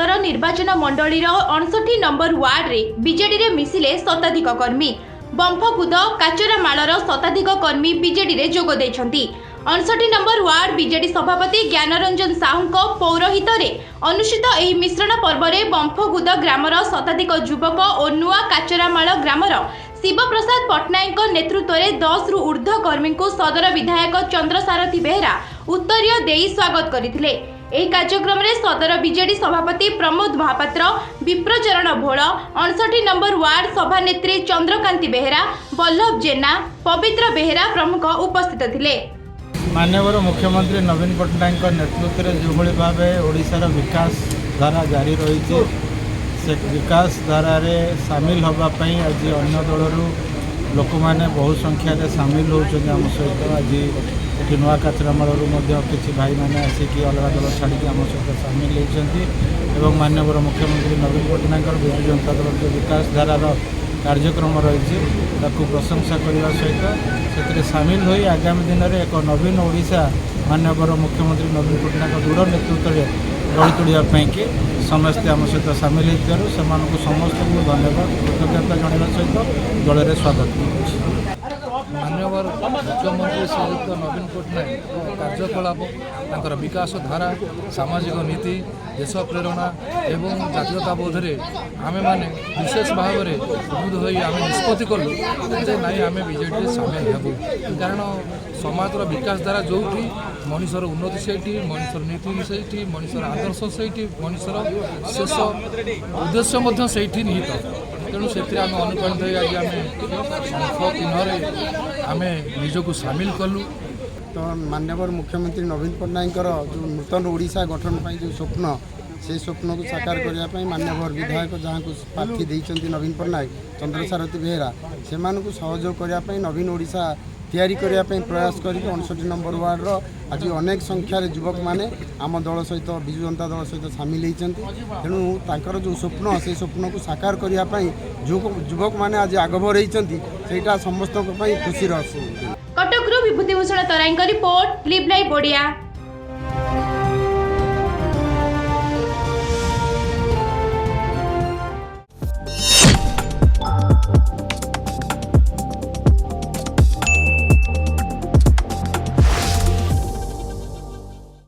सदर निर्वाचन मंडलीर 59 number ward रे बीजेडी रे मिसिले शताधिक कर्मी। बंफकुद काचरामालर शताधिक कर्मी बीजेडी रे जोग देइछंती। 59 नंबर वार्ड बीजेडी सभापति ज्ञानरंजन साहू पौरोहित अनुष्ठित ଏହି ମିଶ୍ରଣ ପର୍ବରେ बंफकुद ग्रामर शताधिक युवक और नुआ काचरामाल ग्रामर शिवप्रसाद पट्टनायक नेतृत्व में 10 रु ऊर्ध्व कर्मी को सदर विधायक चंद्रसारथी बेहेरा उत्तरीय देई स्वागत करथिले। ଏହି କାର୍ଯ୍ୟକ୍ରମରେ ସଦର ବିଜେଡି ସଭାପତି ପ୍ରମୋଦ ମହାପାତ୍ର, ବିପ୍ରଚରଣ ଭୋଳ, 59 ନମ୍ବର ୱାର୍ଡ ସଭାନେତ୍ରୀ ଚନ୍ଦ୍ରକାନ୍ତି ବେହେରା, ବଲ୍ଲଭ ଜେନା, ପବିତ୍ର ବେହେରା ପ୍ରମୁଖ ଉପସ୍ଥିତ ଥିଲେ। माननीय मुख्यमंत्री नवीन पट्टनायक नेतृत्व में जो भाव ओडिशार विकास धारा जारी रही से विकास धारा रे सामिल होगापाई आज अन्य दलर लोक मैंने बहु संख्यार सामिल होम सहित आज ये नुआ काचरामाल किसी भाई मैंने आसिक अलग दल छाड़ी आम सहित सामिल होती। माननीय मुख्यमंत्री नवीन पट्टनायक विजु जनता दल जो विकास धारार कार्यक्रम रही प्रशंसा करने सहित से सामिल हो आगामी दिन में एक नवीन ओडिशा माननीय मुख्यमंत्री नवीन पट्टनायक दृढ़ नेतृत्व में गढ़ी तोड़ापी कि समस्ते आम सहित सामिल होती से समस्त को धन्यवाद कृतज्ञता जनावा सहित दल में स्वागत। माननीय मुख्यमंत्री श्रीयुक्त नवीन पट्टनायक कार्यकलाप विकास धारा सामाजिक नीति देश प्रेरणा एवं जातीयताबोध आम मैंने विशेष भाव में उद्बुद्ध हो निष्पत्ति कलु जे नाई आम बीजेडी सामिल हेबू। कारण समाजर विकास धारा जो मनुष्यर उन्नति से मनुष्यर नीति से मनुष्यर आदर्श से मनुष्यर शेष उद्देश्य से निहित। तेणु से अनुप्राणित आज आम चिन्ह आम निजक सामिल कलु। तो माननीय मुख्यमंत्री नवीन पट्टनायक जो नूतन ओडिशा गठन पर जो स्वप्न से स्वप्न को साकार करने माननीय विधायक जहाँ को प्रार्थी देते नवीन पट्टनायक चंद्रसारथी बेहेरा से सहयोग करने नवीन ओडिशा तैयारी करने प्रयास कर 59 नंबर वार्ड आज अनेक संख्यार युवक मैंने आम दल सहित विजु जनता दल सहित सामिल होती। तेणु तांकर जो स्वप्न से स्वप्न को साकार करने जो युवक मैंने आज आगभर होती से समस्त खुशी। कटकरू विभूतिभूषण तराईଙ୍କ रिपोर्ट लिव लाइव ओडिया।